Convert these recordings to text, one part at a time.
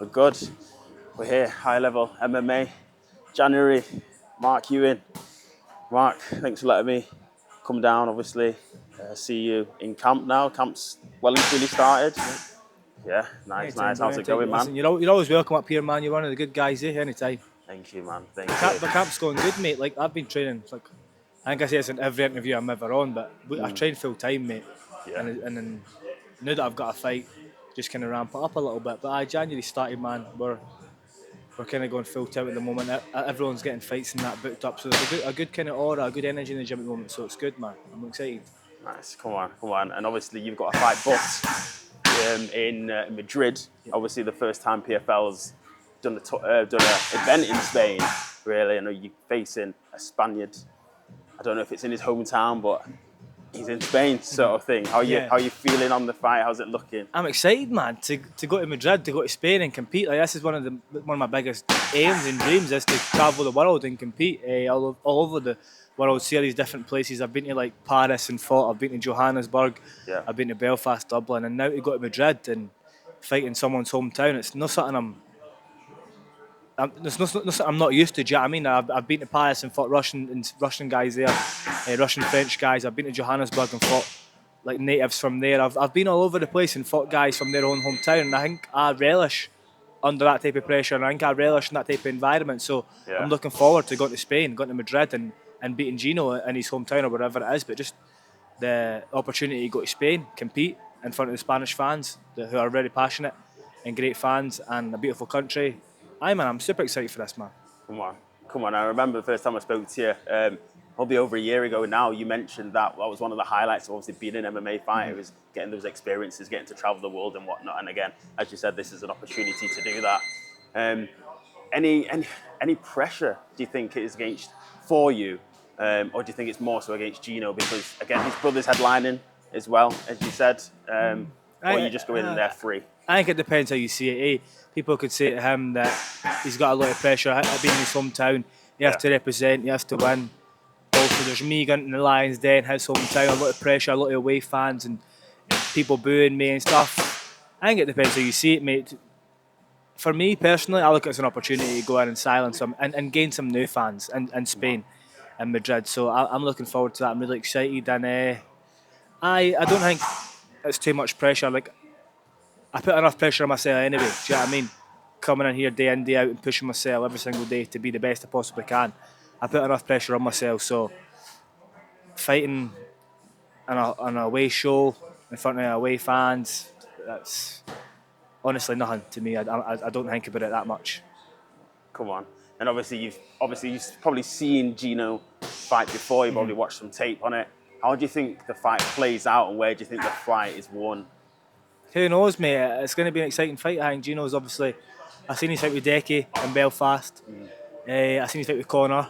We're good. We're here, high level MMA, January. Mark Ewen. Mark, thanks for letting me come down, obviously. See you in camp now. Camp's well and truly started. Yeah, nice. How's it going, man? Listen, you're always welcome up here, man. You're one of the good guys, anytime. Thank you, man. The camp's going good, mate. Like, I've been training, like, I think I say this in every interview I'm ever on, but I've trained full time, mate. Yeah. And then now that I've got a fight, just kind of ramp it up a little bit. But January started, man. We're kind of going full tilt at the moment. Everyone's getting fights and that booked up, so there's a good kind of aura, a good energy in the gym at the moment. So it's good, man. I'm excited. Nice. Come on. And obviously you've got a fight booked in Madrid. Yeah. Obviously the first time PFL's done an event in Spain. Really, I know you're facing a Spaniard. I don't know if it's in his hometown, but he's in Spain, sort of thing. How are you feeling on the fight? How's it looking? I'm excited, man, to go to Madrid, to go to Spain and compete. Like, this is one of my biggest aims and dreams, is to travel the world and compete all over the world, see all these different places. I've been to like Paris and fought. I've been to Johannesburg. Yeah. I've been to Belfast, Dublin, and now to go to Madrid and fight in someone's hometown. It's not something I'm not used to. Do you know what I mean? I've been to Paris and fought Russian guys there, Russian French guys. I've been to Johannesburg and fought like natives from there. I've been all over the place and fought guys from their own hometown. And I think I relish under that type of pressure, and I think I relish in that type of environment. So I'm looking forward to going to Spain, going to Madrid, and beating Gino in his hometown or wherever it is. But just the opportunity to go to Spain, compete in front of the Spanish fans who are very passionate and great fans, and a beautiful country. Aye, man, I'm super excited for this, man. Come on. I remember the first time I spoke to you, probably over a year ago now, you mentioned that was one of the highlights of obviously being an MMA fighter, was getting those experiences, getting to travel the world and whatnot. And again, as you said, this is an opportunity to do that. Any pressure do you think it is for you? Or do you think it's more so against Gino? Because, again, his brother's headlining as well, as you said. Or you just go in there free? I think it depends how you see it. People could say to him that he's got a lot of pressure being in his hometown. He has to represent, he has to win. Also, there's me going to the Lions Den, his hometown, a lot of pressure, a lot of away fans and people booing me and stuff. I think it depends how you see it, mate. For me personally, I look at it as an opportunity to go in and silence them and gain some new fans in Spain and Madrid. So I'm looking forward to that. I'm really excited, and I don't think it's too much pressure. Like, I put enough pressure on myself anyway. Do you know what I mean? Coming in here day in, day out and pushing myself every single day to be the best I possibly can. I put enough pressure on myself. So fighting on an away show in front of away fans, that's honestly nothing to me. I don't think about it that much. Come on. And obviously you've probably seen Gino fight before. You've probably watched some tape on it. How do you think the fight plays out, and where do you think the fight is won? Who knows, mate? It's going to be an exciting fight. I think Gino's obviously... I've seen his fight with Decky in Belfast. I've seen his fight with Connor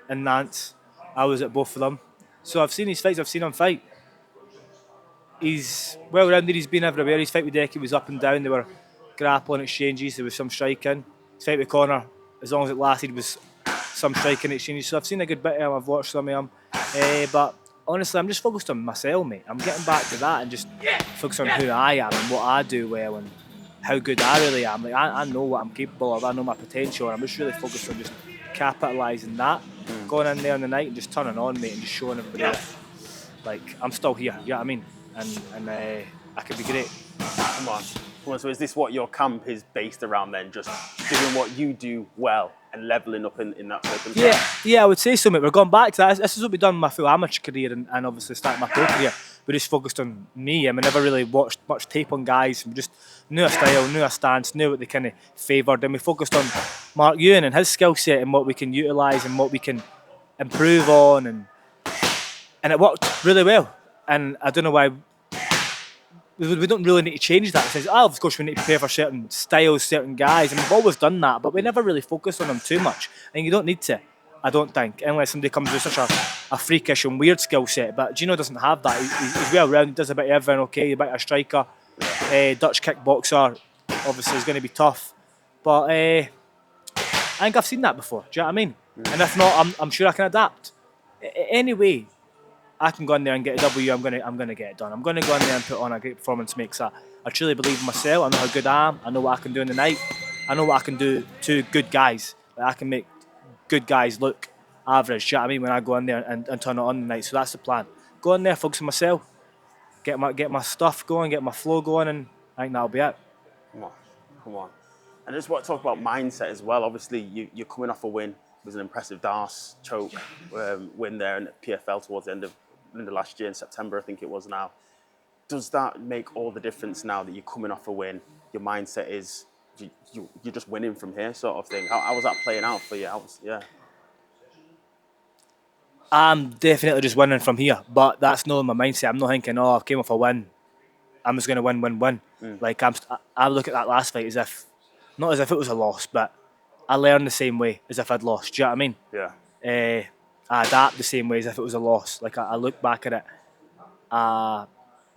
in Nantes. I was at both of them. So I've seen his fights, I've seen him fight. He's well-rounded, he's been everywhere. His fight with Decky was up and down. There were grappling exchanges, there was some striking. His fight with Connor, as long as it lasted, was some striking exchanges. So I've seen a good bit of him, I've watched some of him. But honestly, I'm just focused on myself, mate. I'm getting back to that and just focus on who I am and what I do well and how good I really am. Like, I know what I'm capable of. I know my potential, and I'm just really focused on just capitalising that, going in there on the night and just turning on, mate, and just showing everybody that, like, I'm still here. You know what I mean? And I could be great. Come on. So is this what your camp is based around then? Just doing what you do well and levelling up in that circumstance? Yeah, I would say so, mate. We're going back to that. This is what we've done in my full amateur career and obviously starting my pro career. We just focused on me. I mean, never really watched much tape on guys. We just knew a style, knew a stance, knew what they kind of favoured. And we focused on Mark Ewen and his skill set and what we can utilise and what we can improve on. And it worked really well. And I don't know why... We don't really need to change that. It says, of course, we need to prepare for certain styles, certain guys, and we've always done that, but we never really focus on them too much. And you don't need to, I don't think, unless somebody comes with such a freakish and weird skill set. But Gino doesn't have that. He's well-rounded, does a bit of everything, okay, he's a bit of a striker, Dutch kickboxer, obviously is going to be tough. But I think I've seen that before, do you know what I mean? And if not, I'm sure I can adapt. Anyway, I can go in there and get a W. I'm gonna get it done. I'm gonna go in there and put on a great performance. I truly believe in myself. I know how good I am. I know what I can do in the night. I know what I can do to good guys. Like, I can make good guys look average. Do you know what I mean? When I go in there and turn it on the night, so that's the plan. Go in there, focus on myself, get my stuff going, get my flow going, and I think that'll be it. Come on. And I just want to talk about mindset as well. Obviously, you're coming off a win. It was an impressive Darce choke win there in the PFL towards the end of last year in September, I think it was now. Does that make all the difference now that you're coming off a win? Your mindset is you're just winning from here, sort of thing. How was that playing out for you? I'm definitely just winning from here, but that's not my mindset. I'm not thinking, oh, I came off a win, I'm just going to win. Like I look at that last fight as if, not as if it was a loss, but I learn the same way as if I'd lost. Do you know what I mean? Yeah. I adapt the same way as if it was a loss. Like I look back at it,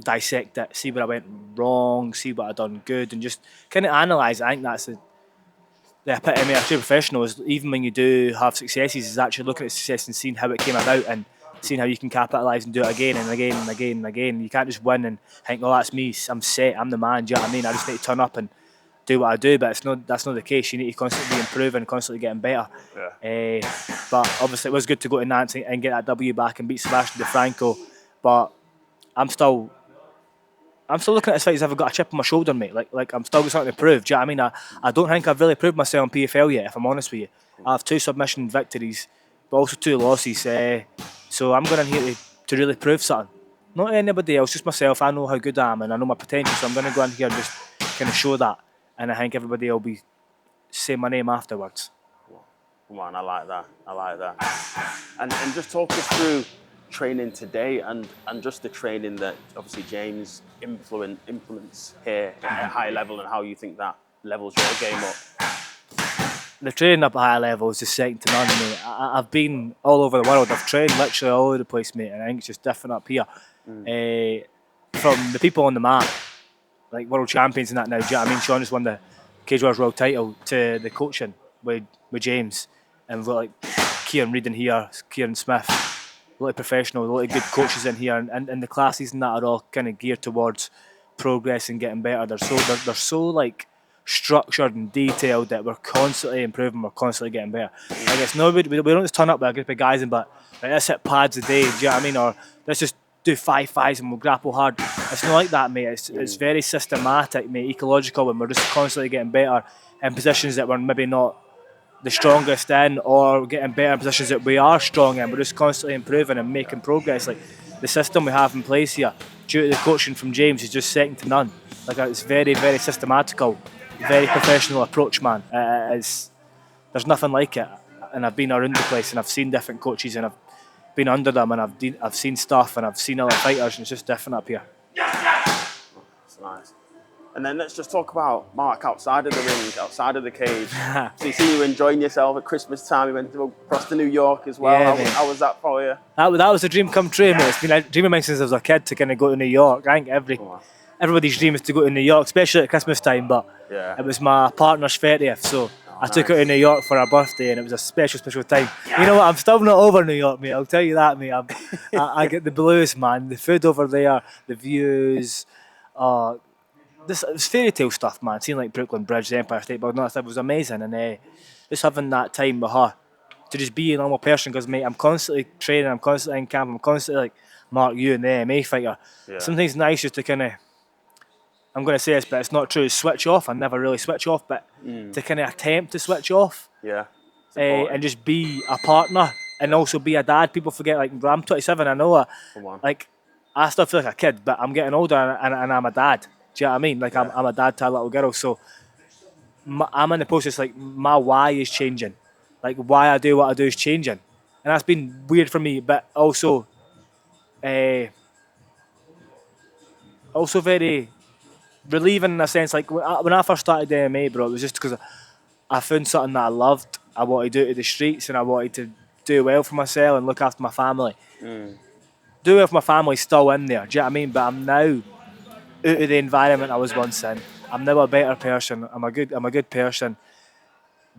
dissect it, see where I went wrong, see what I done good, and just kind of analyse it. I think that's the epitome of true professional is even when you do have successes, is actually looking at success and seeing how it came about and seeing how you can capitalise and do it again and again and again and again. You can't just win and think, oh, that's me, I'm set, I'm the man. Do you know what I mean? I just need to turn up and do what I do, but that's not the case. You need to constantly be improving, constantly getting better. Yeah. But obviously it was good to go to Nantes and get that W back and beat Sebastian DeFranco. But I'm still looking at this fight as if I've got a chip on my shoulder, mate. Like I'm still got something to prove. Do you know what I mean? I don't think I've really proved myself in PFL yet, if I'm honest with you. I have 2 submission victories, but also 2 losses. So I'm going in here to really prove something. Not anybody else, just myself. I know how good I am and I know my potential, so I'm going to go in here and just kind of show that. And I think everybody will be saying my name afterwards. Come on, I like that. And just talk us through training today and just the training that obviously James implements here at a high level and how you think that levels your game up. The training up at high level is just second to none, mate. I've been all over the world. I've trained literally all over the place, mate, and I think it's just different up here. From the people on the mat, like world champions and that now, do you know what I mean? Sean just won the Cage Warriors world title, to the coaching with James, and we've got like Kieran Reid in here, Kieran Smith, a lot of professionals, a lot of good coaches in here, and the classes and that are all kind of geared towards progress and getting better. They're so like structured and detailed that we're constantly improving, we're constantly getting better. I guess we don't just turn up with a group of guys and but like, let's hit pads a day, do you know what I mean? Or let's just do 5 fights and we'll grapple hard. It's not like that, mate. It's very systematic, mate, ecological, and we're just constantly getting better in positions that we're maybe not the strongest in, or getting better in positions that we are strong in. We're just constantly improving and making progress. Like the system we have in place here, due to the coaching from James, is just second to none. Like it's very, very systematical, very professional approach, man. There's nothing like it. And I've been around the place and I've seen different coaches and I've been under them and I've seen stuff and I've seen other fighters, and it's just different up here. That's nice. And then let's just talk about Mark outside of the ring, outside of the cage. So you see you enjoying yourself at Christmas time. You went across to New York as well. Yeah, how was that for you? That was a dream come true, mate. It's been a dream of mine since I was a kid to kind of go to New York. I think everybody's dream is to go to New York, especially at Christmas time. But it was my partner's 30th, so I took her to New York for her birthday, and it was a special time. You know what? I'm still not over New York, mate. I'll tell you that, mate. I get the blues, man. The food over there, the views. This it was fairy tale stuff, man. Seeing like Brooklyn Bridge, the Empire State Building, that stuff was amazing, and just having that time with her to just be a normal person. Because mate, I'm constantly training, I'm constantly in camp, I'm constantly like Mark, you and the MMA fighter. Yeah. Sometimes it's nice just to kind of, I'm going to say this, but it's not true, switch off. I never really switch off, but to kind of attempt to switch off, and just be a partner and also be a dad. People forget, like I'm 27, I know, like I still feel like a kid, but I'm getting older and I'm a dad. Do you know what I mean? Like I'm a dad to a little girl, so I'm in the process. Like my why is changing, like why I do what I do is changing, and that's been weird for me, but also very relieving in a sense. Like when I first started the MMA, bro, it was just because I found something that I loved. I wanted to do it to the streets, and I wanted to do well for myself and look after my family. Do well for my family still in there. Do you know what I mean? But I'm now out of the environment I was once in. I'm now a better person. I'm a good person.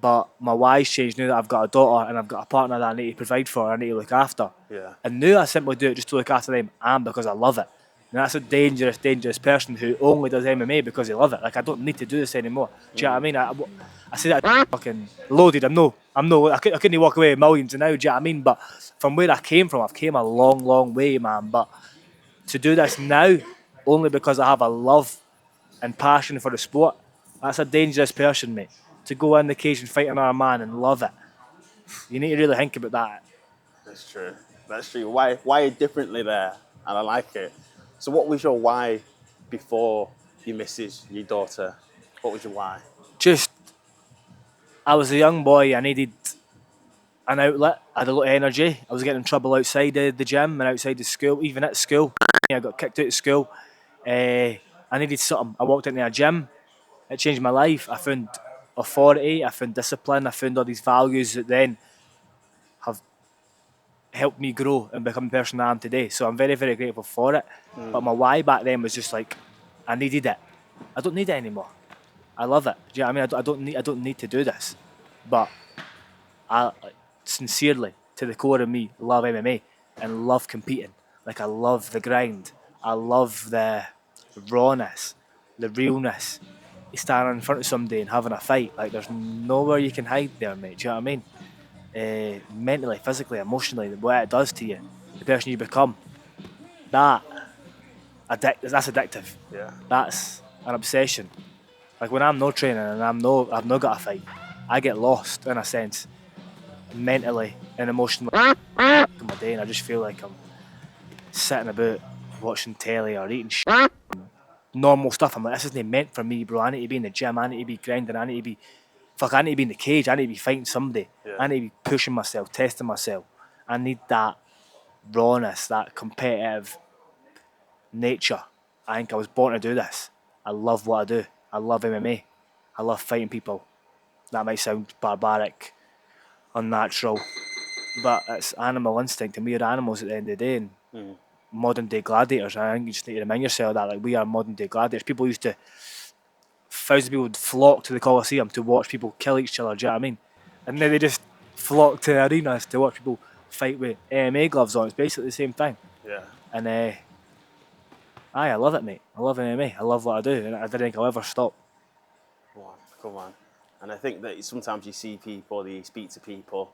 But my why's changed now that I've got a daughter and I've got a partner that I need to provide for, I need to look after. Yeah. And now I simply do it just to look after them and because I love it. And that's a dangerous, dangerous person who only does MMA because they love it. Like, I don't need to do this anymore. Do you know what I mean? I say that fucking loaded. I couldn't walk away with millions now. Do you know what I mean? But from where I came from, I've came a long, long way, man. But to do this now, only because I have a love and passion for the sport, that's a dangerous person, mate. To go in the cage and fight another man and love it. You need to really think about that. That's true. That's true. Why differently there? And I like it. So what was your why before your missus, your daughter? What was your why? Just, I was a young boy. I needed an outlet. I had a lot of energy. I was getting in trouble outside the gym and outside the school, even at school. I got kicked out of school. I needed something. I walked into a gym. It changed my life. I found authority. I found discipline. I found all these values that then have helped me grow and become the person I am today. So I'm very, very grateful for it. But my why back then was just like, I needed it. I don't need it anymore. I love it. Do you know what I mean? I don't need to do this. But I sincerely, to the core of me, love MMA and love competing. Like, I love the grind. I love the rawness, the realness. You stand in front of somebody and having a fight. Like, there's nowhere you can hide there, mate. Do you know what I mean? Mentally, physically, emotionally, what it does to you, the person you become. That's addictive. Yeah. That's an obsession. Like, when I'm no training and I've not got a fight, I get lost in a sense, mentally and emotionally in my day, and I just feel like I'm sitting about watching telly or eating normal stuff. I'm like, this isn't meant for me, bro. I need to be in the gym. I need to be grinding. I need to be in the cage. I need to be fighting somebody. Yeah. I need to be pushing myself, testing myself. I need that rawness, that competitive nature. I think I was born to do this. I love what I do. I love MMA. I love fighting people. That might sound barbaric, unnatural, but it's animal instinct, and we are animals at the end of the day. And modern day gladiators, I think you just need to remind yourself that, like, we are modern day gladiators. Thousands of people would flock to the Colosseum to watch people kill each other. Do you know what I mean? And then they just flock to arenas to watch people fight with MMA gloves on. It's basically the same thing. Yeah. And I love it, mate. I love MMA. I love what I do, and I don't think I'll ever stop. Come on. And I think that sometimes you see people, you speak to people,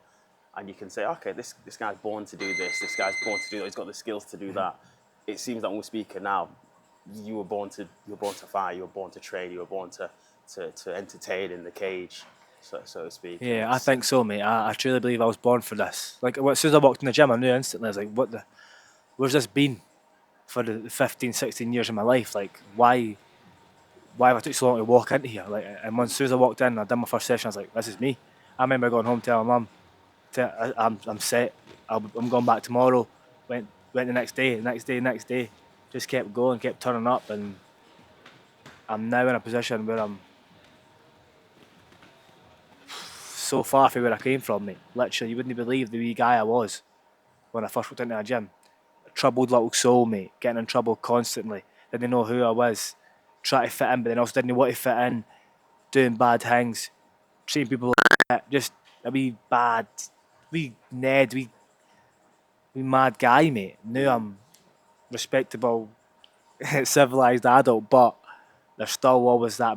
and you can say, okay, this guy's born to do this guy's born to do that, he's got the skills to do that. It seems that when we're speaking now, you were born to fight, you were born to train, you were born to entertain in the cage, so to speak. Yeah, I think so, mate. I truly believe I was born for this. Like, as soon as I walked in the gym, I knew instantly. I was like, where's this been for the 15, 16 years of my life? Like, why have I took so long to walk into here? Like, and as soon as I walked in, I did my first session. I was like, this is me. I remember going home telling Mum, I'm set. I'm going back tomorrow. Went the next day. Just kept going, kept turning up, and I'm now in a position where I'm so far from where I came from, mate. Literally, you wouldn't believe the wee guy I was when I first walked into a gym. A troubled little soul, mate. Getting in trouble constantly. Didn't know who I was. Trying to fit in, but then also didn't want to fit in. Doing bad things. Treating people like that. Just a wee bad, wee Ned, wee mad guy, mate. Now I'm respectable, civilised adult, but there's still always that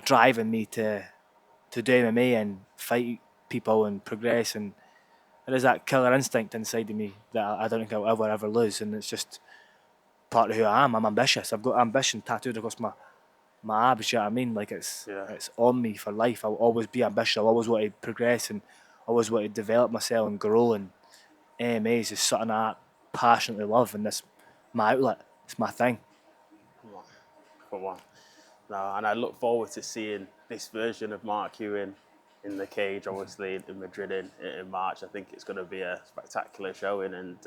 driving me to do MMA and fight people and progress, and there is that killer instinct inside of me that I don't think I'll ever lose, and it's just part of who I am. I'm ambitious. I've got ambition tattooed across my abs. You know what I mean? Like, it's on me for life. I'll always be ambitious. I'll always want to progress and always want to develop myself and grow. And MMA is just something I passionately love, and that's my outlet. It's my thing. Come on. No, and I look forward to seeing this version of Mark Ewen in the cage, obviously in Madrid in March. I think it's going to be a spectacular showing, and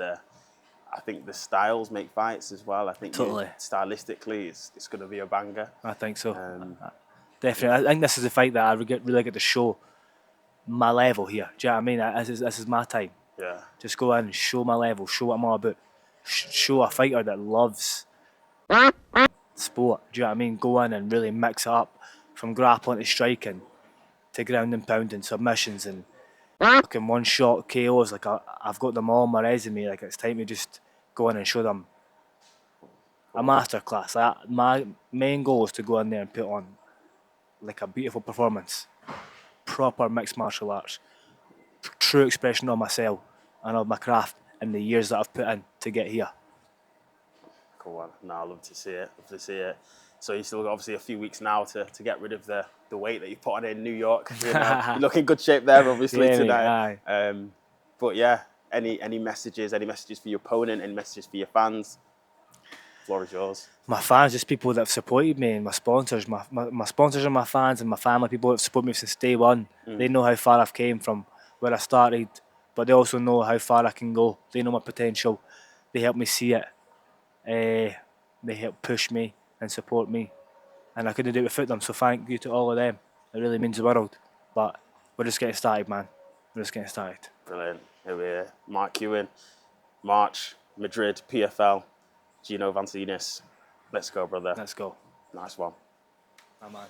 I think the styles make fights as well. I think Totally. Stylistically, it's going to be a banger. I think so. Definitely. I think this is a fight that I really get to show my level here. Do you know what I mean? This is my time. Yeah. Just go in and show my level, show what I'm all about. Show a fighter that loves sport. Do you know what I mean? Go in and really mix it up from grappling to striking to ground and pounding, submissions and fucking one shot KOs. Like, I've got them all on my resume. Like, it's time to just go in and show them a masterclass. My main goal is to go in there and put on like a beautiful performance, proper mixed martial arts, true expression of myself and of my craft and the years that I've put in to get here. Cool one. No, I love to see it. Love to see it. So you still got obviously a few weeks now to get rid of the weight that you put on in New York. You look in good shape there, obviously, Yeah, tonight. mate, But yeah, any messages? Any messages for your opponent? Any messages for your fans? Floor is yours. my fans, just people that have supported me, and my sponsors, my sponsors are my fans, and my family, people that have supported me since day one. They know how far I've came from where I started, but they also know how far I can go. They know my potential. They help me see it. They help push me and support me, and I couldn't do it without them. So thank you to all of them. It really means the world. But we're just getting started, man. We're just getting started. Brilliant. Here we are. Mark Ewen, March, Madrid, PFL, Gino Van Steenis. Let's go, brother. Let's go. Nice one. My man.